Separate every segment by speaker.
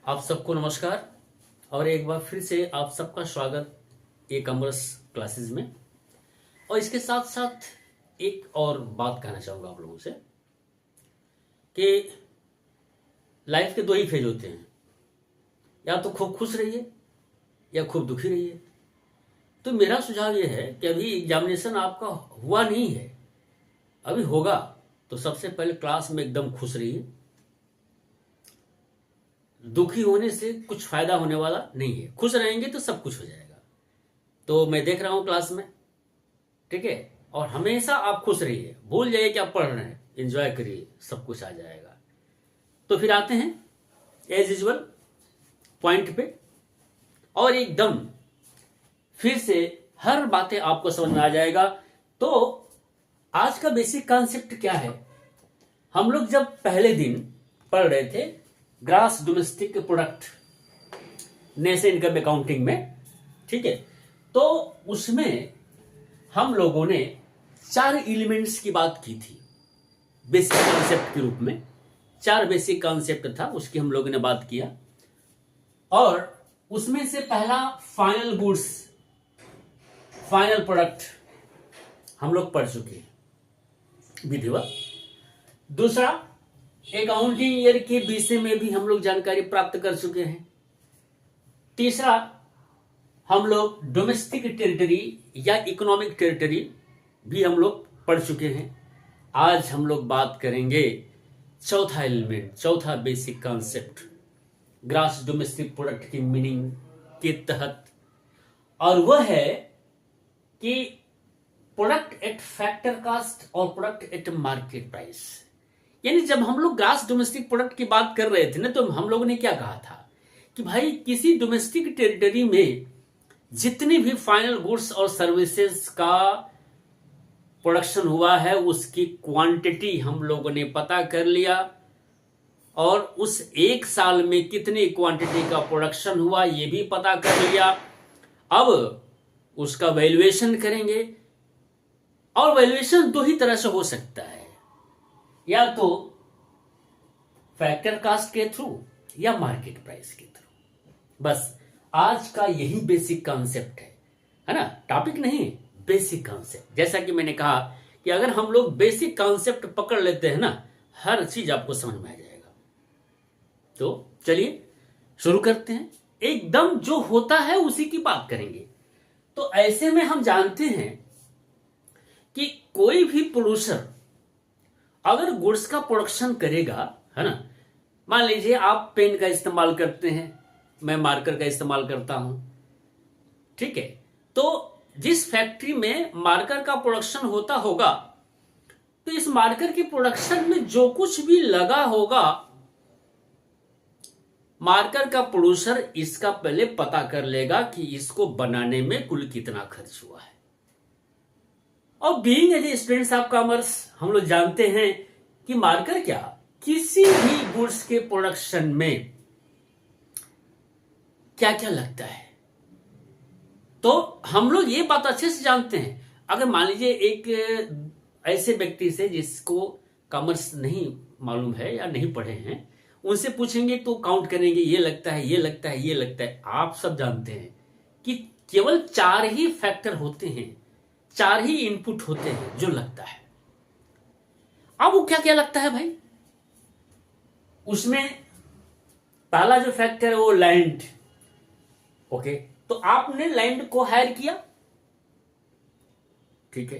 Speaker 1: आप सबको नमस्कार और एक बार फिर से आप सबका स्वागत एक कॉमर्स क्लासेस में। और इसके साथ साथ एक और बात कहना चाहूँगा आप लोगों से कि लाइफ के दो ही फेज होते हैं, या तो खूब खुश रहिए या खूब दुखी रहिए। तो मेरा सुझाव ये है कि अभी एग्जामिनेशन आपका हुआ नहीं है, अभी होगा, तो सबसे पहले क्लास में एकदम खुश रहिए। दुखी होने से कुछ फायदा होने वाला नहीं है, खुश रहेंगे तो सब कुछ हो जाएगा। तो मैं देख रहा हूं क्लास में, ठीक है, और हमेशा आप खुश रहिए, भूल जाइए कि आप पढ़ रहे हैं, एंजॉय करिए, सब कुछ आ जाएगा। तो फिर आते हैं एज यूजुअल पॉइंट पे, और एकदम फिर से हर बातें आपको समझ में आ जाएगा। तो आज का बेसिक कॉन्सेप्ट क्या है? हम लोग जब पहले दिन पढ़ रहे थे gross domestic product nation income accounting में, ठीक है, तो उसमें हम लोगों ने 4 एलिमेंट्स की बात की थी बेसिक कॉन्सेप्ट के रूप में। 4 बेसिक कॉन्सेप्ट था, उसकी हम लोगों ने बात किया। और उसमें से पहला फाइनल गुड्स, फाइनल प्रोडक्ट हम लोग पढ़ चुके हैं विधिवत। दूसरा, अकाउंटिंग ईयर के विषय में भी हम लोग जानकारी प्राप्त कर चुके हैं। तीसरा, हम लोग डोमेस्टिक टेरिटरी या इकोनॉमिक टेरिटरी भी हम लोग पढ़ चुके हैं। आज हम लोग बात करेंगे चौथा एलिमेंट, चौथा basic concept gross domestic product की मीनिंग के तहत, और वह है कि प्रोडक्ट एट फैक्टर कास्ट और प्रोडक्ट एट मार्केट प्राइस। यानी जब हम लोग ग्रॉस डोमेस्टिक प्रोडक्ट की बात कर रहे थे ना, तो हम लोगों ने क्या कहा था कि भाई किसी डोमेस्टिक टेरिटरी में जितनी भी फाइनल गुड्स और सर्विसेज का प्रोडक्शन हुआ है उसकी क्वांटिटी हम लोगों ने पता कर लिया, और उस एक साल में कितनी क्वांटिटी का प्रोडक्शन हुआ ये भी पता कर लिया। अब उसका वैल्यूएशन करेंगे, और वैल्यूएशन दो ही तरह से हो सकता है, या तो फैक्टर कास्ट के थ्रू या मार्केट प्राइस के थ्रू। बस आज का यही बेसिक कॉन्सेप्ट है ना, टॉपिक नहीं, बेसिक कॉन्सेप्ट। जैसा कि मैंने कहा कि अगर हम लोग बेसिक कॉन्सेप्ट पकड़ लेते हैं ना, हर चीज आपको समझ में आ जाएगा। तो चलिए शुरू करते हैं, एकदम जो होता है उसी की बात करेंगे। तो ऐसे में हम जानते हैं कि कोई भी प्रोड्यूसर अगर गुड्स का प्रोडक्शन करेगा, है ना, मान लीजिए आप पेन का इस्तेमाल करते हैं, मैं मार्कर का इस्तेमाल करता हूं, ठीक है, तो जिस फैक्ट्री में मार्कर का प्रोडक्शन होता होगा, तो इस मार्कर के प्रोडक्शन में जो कुछ भी लगा होगा, मार्कर का प्रोड्यूसर इसका पहले पता कर लेगा कि इसको बनाने में कुल कितना खर्च हुआ है। और being as students of commerce हम लोग जानते हैं कि मार्कर क्या, किसी भी गुड्स के प्रोडक्शन में क्या क्या लगता है, तो हम लोग ये बात अच्छे से जानते हैं। अगर मान लीजिए एक ऐसे व्यक्ति से जिसको कॉमर्स नहीं मालूम है या नहीं पढ़े हैं, उनसे पूछेंगे तो काउंट करेंगे, ये लगता है, ये लगता है, ये लगता है। आप सब जानते हैं कि केवल 4 ही फैक्टर होते हैं, 4 ही इनपुट होते हैं जो लगता है। अब वो क्या क्या लगता है भाई? उसमें पहला जो फैक्टर है वो लैंड। ओके, तो आपने लैंड को हायर किया, ठीक है,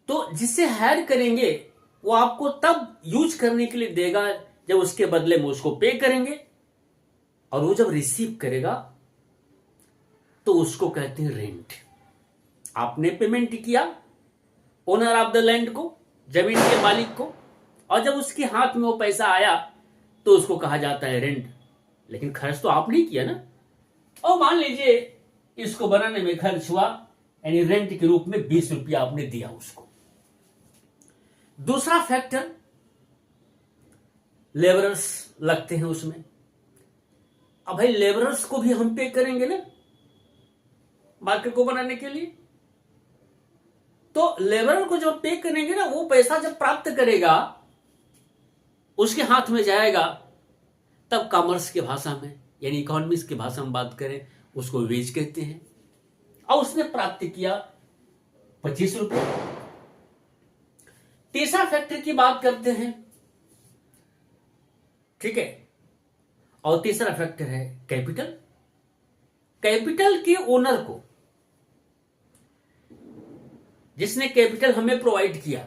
Speaker 1: तो जिससे हायर करेंगे वो आपको तब यूज करने के लिए देगा जब उसके बदले में उसको पे करेंगे, और वो जब रिसीव करेगा तो उसको कहते हैं रेंट। आपने पेमेंट किया ओनर ऑफ द लैंड को, जमीन के मालिक को, और जब उसके हाथ में वो पैसा आया तो उसको कहा जाता है रेंट। लेकिन खर्च तो आपने किया ना, और मान लीजिए इसको बनाने में खर्च हुआ, यानी रेंट के रूप में 20 रुपया आपने दिया उसको। दूसरा फैक्टर लेबरर्स लगते हैं उसमें। अब भाई लेबरर्स को भी हम पे करेंगे ना मार्केट को बनाने के लिए, तो लेबर को जब पे करेंगे ना, वो पैसा जब प्राप्त करेगा उसके हाथ में जाएगा, तब कॉमर्स की भाषा में यानी इकोनॉमिक्स की भाषा में बात करें उसको वेज कहते हैं। और उसने प्राप्त किया 25 रुपये। तीसरा फैक्टर की बात करते हैं, ठीक है, और तीसरा फैक्टर है कैपिटल। कैपिटल के ओनर को, जिसने कैपिटल हमें प्रोवाइड किया,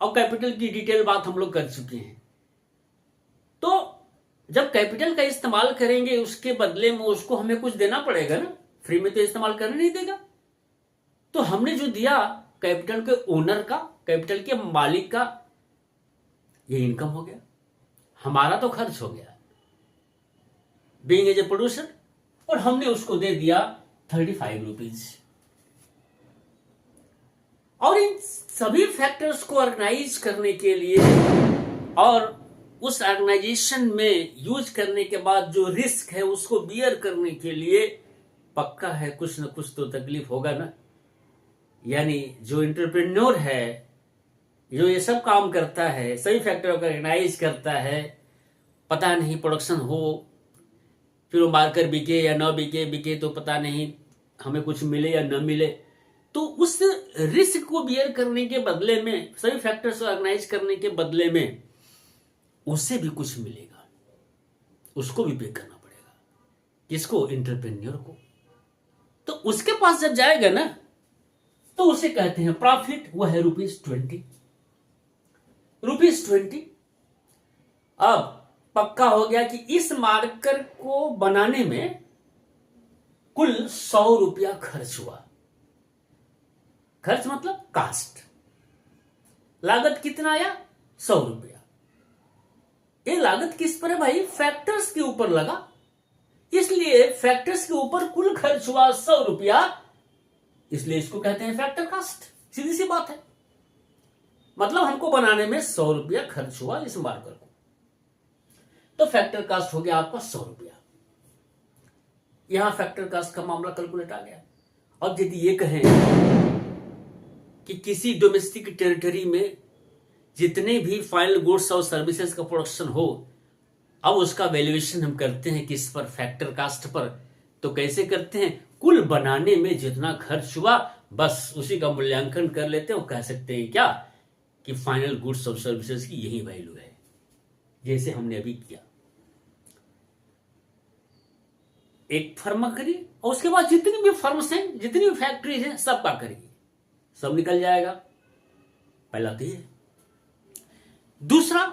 Speaker 1: और कैपिटल की डिटेल बात हम लोग कर चुके हैं। तो जब कैपिटल का इस्तेमाल करेंगे उसके बदले में उसको हमें कुछ देना पड़ेगा ना, फ्री में तो इस्तेमाल करने नहीं देगा। तो हमने जो दिया कैपिटल के ओनर का, कैपिटल के मालिक का, ये इनकम हो गया, हमारा तो खर्च हो गया बीइंग एज ए प्रोड्यूसर, और हमने उसको दे दिया 35 रुपीज। और इन सभी फैक्टर्स को ऑर्गेनाइज करने के लिए और उस ऑर्गेनाइजेशन में यूज करने के बाद जो रिस्क है उसको बियर करने के लिए पक्का है कुछ न कुछ तो तकलीफ होगा ना। यानी जो एंटरप्रेन्योर है, जो ये सब काम करता है, सभी फैक्टरों को ऑर्गेनाइज करता है, पता नहीं प्रोडक्शन हो फिर वो मार्कर बिके या न बिके, बिके तो पता नहीं हमें कुछ मिले या न मिले, तो उस रिस्क को बियर करने के बदले में, सभी फैक्टर्स को ऑर्गेनाइज करने के बदले में उससे भी कुछ मिलेगा, उसको भी पे करना पड़ेगा। किसको? एंटरप्रेन्योर को। तो उसके पास जब जाएगा ना तो उसे कहते हैं प्रॉफिट, वो है ₹20। ₹20। अब पक्का हो गया कि इस मार्कर को बनाने में कुल 100 रुपया खर्च हुआ। खर्च मतलब कास्ट, लागत कितना आया? 100 रुपया। ये लागत किस पर है भाई? फैक्टर्स के ऊपर लगा, इसलिए फैक्टर्स के ऊपर कुल खर्च हुआ 100 रुपया, इसलिए इसको कहते हैं फैक्टर कास्ट। सीधी सी बात है, मतलब हमको बनाने में 100 रुपया खर्च हुआ इस मार्कर को, तो फैक्टर कास्ट हो गया आपका 100 रुपया। यहां फैक्टर कास्ट का मामला कैलकुलेट आ गया। अब यदि ये कहें कि किसी डोमेस्टिक टेरिटरी में जितने भी फाइनल गुड्स और सर्विसेज का प्रोडक्शन हो, अब उसका वैल्यूएशन हम करते हैं किस पर? फैक्टर कास्ट पर। तो कैसे करते हैं? कुल बनाने में जितना खर्च हुआ बस उसी का मूल्यांकन कर लेते हैं और कह सकते हैं क्या कि फाइनल गुड्स और सर्विसेज की यही वैल्यू है, जैसे हमने अभी किया। एक फर्म करी और उसके बाद जितनी भी फर्म्स हैं, जितनी भी फैक्ट्रीज हैं, सबका करिए, सब निकल जाएगा। पहला तो ये। दूसरा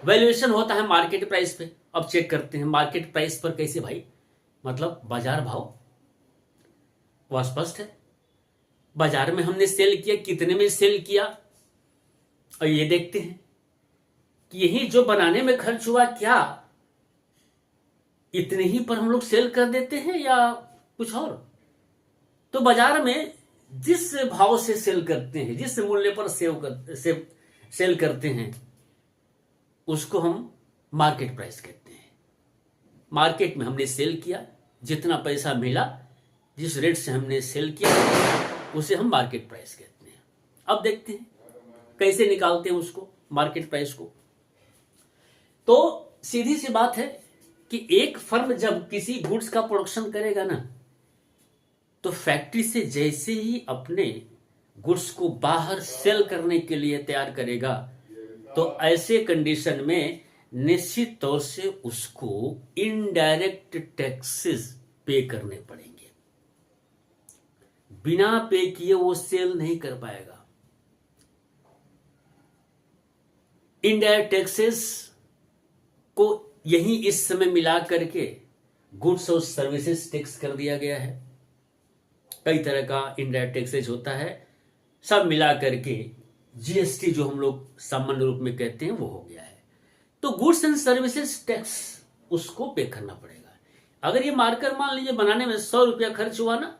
Speaker 1: वैल्यूएशन होता है मार्केट प्राइस पे। अब चेक करते हैं मार्केट प्राइस पर कैसे भाई, मतलब बाजार भाव। वह स्पष्ट है, बाजार में हमने सेल किया, कितने में सेल किया, और ये देखते हैं कि यही जो बनाने में खर्च हुआ क्या इतने ही पर हम लोग सेल कर देते हैं या कुछ और। तो बाजार में जिस भाव से सेल करते हैं, जिस मूल्य पर सेल करते हैं, उसको हम मार्केट प्राइस कहते हैं। मार्केट में हमने सेल किया, जितना पैसा मिला, जिस रेट से हमने सेल किया, उसे हम मार्केट प्राइस कहते हैं। अब देखते हैं कैसे निकालते हैं उसको, मार्केट प्राइस को। तो सीधी सी बात है कि एक फर्म जब किसी गुड्स का प्रोडक्शन करेगा ना, तो फैक्ट्री से जैसे ही अपने गुड्स को बाहर सेल करने के लिए तैयार करेगा, तो ऐसे कंडीशन में निश्चित तौर से उसको इनडायरेक्ट टैक्सेस पे करने पड़ेंगे। बिना पे किए वो सेल नहीं कर पाएगा। इनडायरेक्ट टैक्सेस को यही इस समय मिला करके गुड्स और सर्विसेज टैक्स कर दिया गया है। कई तरह का इनडायरेक्ट टैक्सेज होता है, सब मिला करके जीएसटी जो हम लोग सामान्य रूप में कहते हैं वो हो गया है। तो गुड्स एंड सर्विसेज टैक्स उसको पे करना पड़ेगा। अगर ये मार्कर मान लीजिए बनाने में 100 रुपया खर्च हुआ ना,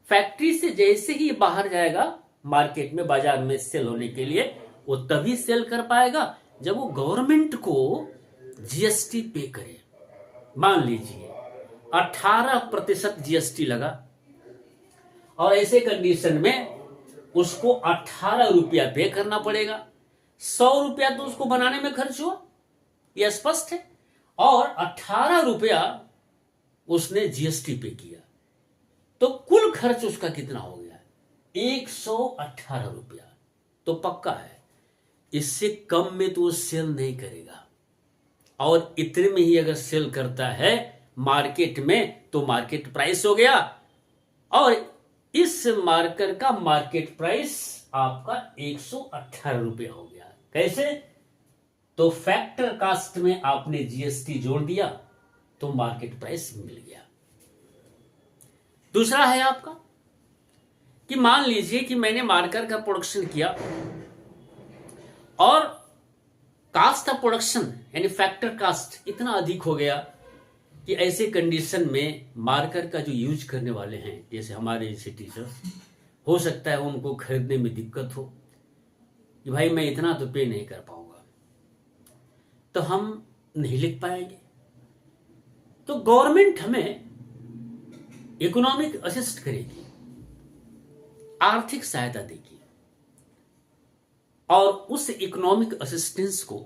Speaker 1: फैक्ट्री से जैसे ही बाहर जाएगा मार्केट में, बाजार में सेल होने के लिए, वो तभी सेल कर पाएगा जब वो गवर्नमेंट को जीएसटी पे करे। मान लीजिए 18% जीएसटी लगा, और ऐसे कंडीशन में उसको 18 रुपया पे करना पड़ेगा। 100 रुपया तो उसको बनाने में खर्च हुआ, ये स्पष्ट है। और 18 रुपया उसने जीएसटी पे किया, तो कुल खर्च उसका कितना हो गया? 118 रुपया। तो पक्का है इससे कम में तो वो सेल नहीं करेगा, और इतने में ही अगर सेल करता है मार्केट में तो मार्केट प्राइस हो गया, और इस मार्कर का मार्केट प्राइस आपका 118 रुपया हो गया। कैसे? तो फैक्टर कास्ट में आपने जीएसटी जोड़ दिया तो मार्केट प्राइस मिल गया। दूसरा है आपका कि मान लीजिए कि मैंने मार्कर का प्रोडक्शन किया और कास्ट ऑफ प्रोडक्शन यानी फैक्टर कास्ट इतना अधिक हो गया कि ऐसे कंडीशन में मार्कर का जो यूज करने वाले हैं, जैसे हमारे जैसे टीचर्स, हो सकता है उनको खरीदने में दिक्कत हो कि भाई मैं इतना तो पे नहीं कर पाऊंगा, तो हम नहीं लिख पाएंगे। तो गवर्नमेंट हमें इकोनॉमिक असिस्ट करेगी, आर्थिक सहायता देगी, और उस इकोनॉमिक असिस्टेंस को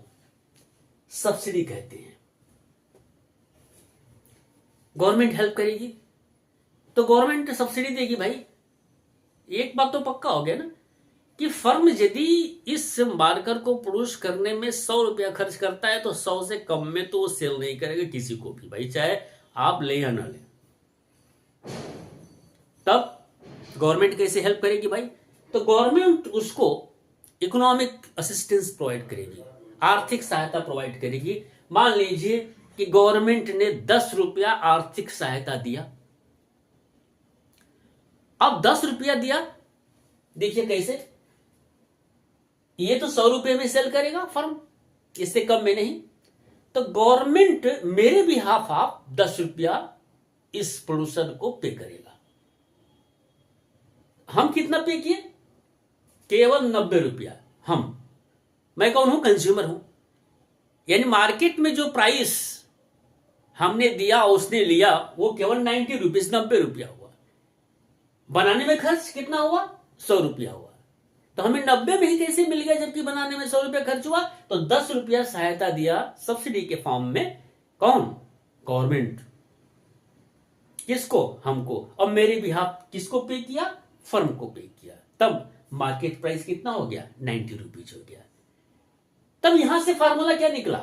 Speaker 1: सब्सिडी कहते हैं। गवर्नमेंट हेल्प करेगी तो गवर्नमेंट सब्सिडी देगी। भाई एक बात तो पक्का हो गया ना कि फर्म यदि इस मार्कर को प्रोड्यूस करने में 100 रुपया खर्च करता है तो 100 से कम में तो वो सेल नहीं करेगा किसी को भी, भाई चाहे आप ले या ना ले। तब गवर्नमेंट कैसे हेल्प करेगी भाई? तो गवर्नमेंट उसको इकोनॉमिक असिस्टेंस प्रोवाइड करेगी, आर्थिक सहायता प्रोवाइड करेगी। मान लीजिए कि गवर्नमेंट ने 10 रुपया आर्थिक सहायता दिया। अब 10 रुपया दिया, देखिए कैसे, ये तो 100 रुपये में सेल करेगा फर्म, इससे कम में नहीं। तो गवर्नमेंट मेरे बिहाफ आप 10 रुपया इस प्रोड्यूसर को पे करेगा। हम कितना पे किए? केवल 90 रुपया। मैं कौन हूं? कंज्यूमर हूं। यानी मार्केट में जो प्राइस हमने दिया उसने लिया वो केवल 90 रुपीज, 90 रुपया हुआ। बनाने में खर्च कितना हुआ? 100 रुपया हुआ। तो हमें 90 में ही कैसे मिल गया जबकि बनाने में 100 रुपया खर्च हुआ? तो 10 रुपया सहायता दिया सब्सिडी के फॉर्म में। कौन? गवर्नमेंट। किसको? हमको। और मेरे बिहाफ किसको पे किया? फर्म को पे किया। तब मार्केट प्राइस कितना हो गया? 90 रुपीज हो गया। तब यहां से फार्मूला क्या निकला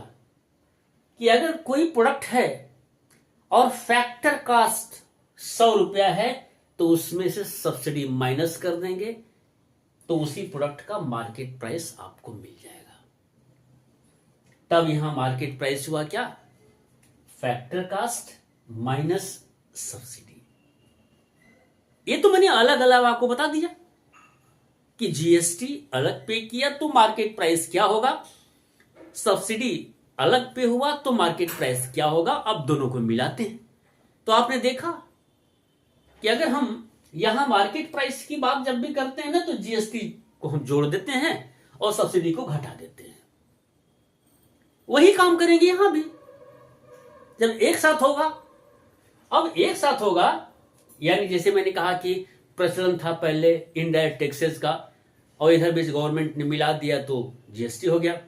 Speaker 1: कि अगर कोई प्रोडक्ट है और फैक्टर कास्ट 100 रुपया है तो उसमें से सब्सिडी माइनस कर देंगे तो उसी प्रोडक्ट का मार्केट प्राइस आपको मिल जाएगा। तब यहां मार्केट प्राइस हुआ क्या? Factor cost minus subsidy. ये तो मैंने अलग अलग आपको बता दिया कि जीएसटी अलग पे किया तो मार्केट प्राइस क्या होगा, सब्सिडी अलग पे हुआ तो मार्केट प्राइस क्या होगा। अब दोनों को मिलाते हैं तो आपने देखा कि अगर हम यहां मार्केट प्राइस की बात जब भी करते हैं ना तो जीएसटी को हम जोड़ देते हैं और सब्सिडी को घटा देते हैं। वही काम करेंगे यहां भी जब एक साथ होगा। अब एक साथ होगा यानी जैसे मैंने कहा कि प्रचलन था पहले इनडायरेक्ट टैक्सेस का और इधर बीच गवर्नमेंट ने मिला दिया तो जीएसटी हो गया।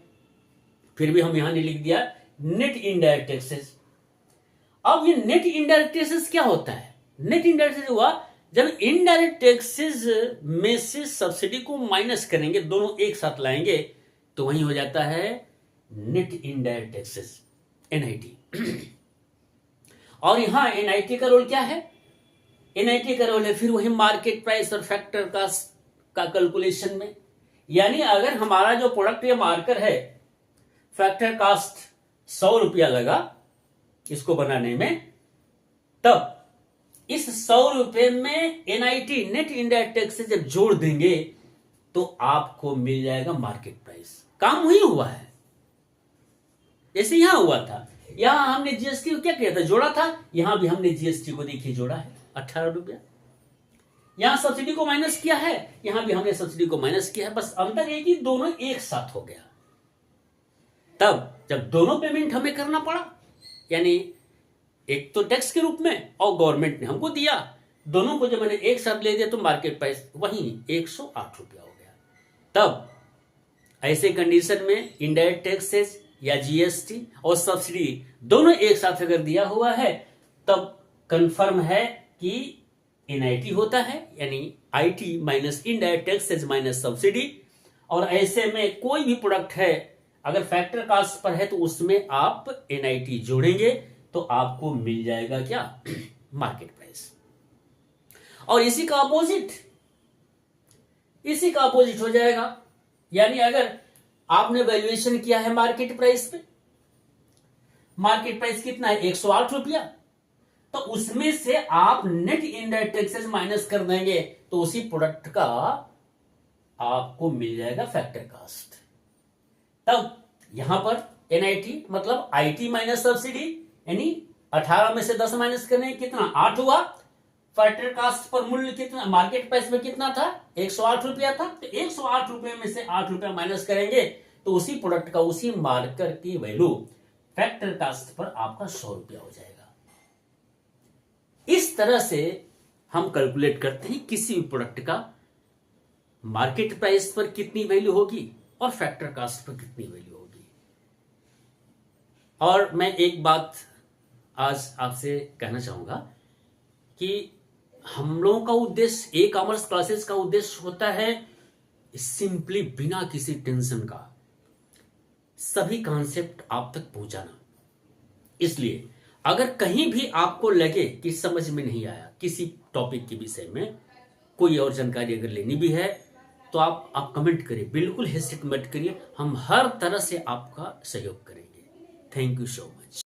Speaker 1: फिर भी हम यहां ने लिख दिया नेट इनडायरेक्ट टैक्सेस। अब ये नेट इनडायरेक्ट टैक्सेस क्या होता है? नेट इनडायरेक्ट टैक्सेस हुआ जब इनडायरेक्ट टैक्सेस में से सब्सिडी को माइनस करेंगे, दोनों एक साथ लाएंगे तो वही हो जाता है नेट इनडायरेक्ट टैक्सेस, एनआईटी। और यहां एनआईटी का रोल क्या है? एनआईटी का रोल है फिर वही मार्केट प्राइस और फैक्टर का कैलकुलेशन में। यानी अगर हमारा जो प्रोडक्ट या मार्कर है फैक्टर कास्ट 100 रुपया लगा इसको बनाने में, तब इस 100 रुपए में एनआईटी नेट इनडायरेक्ट टैक्स से जब जोड़ देंगे तो आपको मिल जाएगा मार्केट प्राइस। काम वही हुआ है जैसे यहां हुआ था। यहां हमने जीएसटी को क्या किया था? जोड़ा था। यहां भी हमने जीएसटी को देखिए जोड़ा है 18 रुपया। यहां सब्सिडी को माइनस किया है, यहां भी हमने सब्सिडी को माइनस किया है। बस अंतर है कि दोनों एक साथ हो गया। तब जब दोनों पेमेंट हमें करना पड़ा, यानी एक तो टैक्स के रूप में और गवर्नमेंट ने हमको दिया, दोनों को जब मैंने एक साथ ले दिया तो मार्केट प्राइस वही 108 रुपया हो गया। तब ऐसे कंडीशन में इनडायरेक्ट टैक्सेस या जीएसटी और सब्सिडी दोनों एक साथ अगर दिया हुआ है तब कंफर्म है कि एनआईटी होता है, यानी IT minus indirect taxes minus subsidy. और ऐसे में कोई भी प्रोडक्ट है अगर फैक्टर कास्ट पर है तो उसमें आप एनआईटी जोड़ेंगे तो आपको मिल जाएगा क्या, मार्केट प्राइस। और इसी का अपोजिट हो जाएगा, यानी अगर आपने वैल्यूएशन किया है मार्केट प्राइस पे, मार्केट प्राइस कितना है 108 रुपया, तो उसमें से आप नेट इनडायरेक्ट टैक्सेस माइनस कर देंगे तो उसी प्रोडक्ट का आपको मिल जाएगा फैक्टर कास्ट। तब यहां पर एनआईटी मतलब आईटी माइनस सब्सिडी, यानी 18 में से 10 माइनस करने कितना 8 हुआ। फैक्टर कास्ट पर मूल्य कितना, मार्केट प्राइस में कितना था 108 रुपया था, तो 108 रुपये में से 8 रुपया माइनस करेंगे तो उसी प्रोडक्ट का उसी मार्कर की वैल्यू फैक्टर कास्ट पर आपका 100 रुपया हो जाएगा। इस तरह से हम कैलकुलेट करते हैं किसी भी प्रोडक्ट का मार्केट प्राइस पर कितनी वैल्यू होगी और फैक्टर कास्ट पर कितनी वैल्यू होगी। और मैं एक बात आज आपसे कहना चाहूंगा कि हम लोगों का उद्देश्य, ई कॉमर्स क्लासेस का उद्देश्य होता है सिंपली बिना किसी टेंशन का सभी कॉन्सेप्ट आप तक पहुंचाना। इसलिए अगर कहीं भी आपको लगे कि समझ में नहीं आया किसी टॉपिक के विषय में, कोई और जानकारी अगर लेनी भी है तो आप कमेंट करिए, बिल्कुल हेजिटेट मत करिए, हम हर तरह से आपका सहयोग करेंगे। Thank you so much.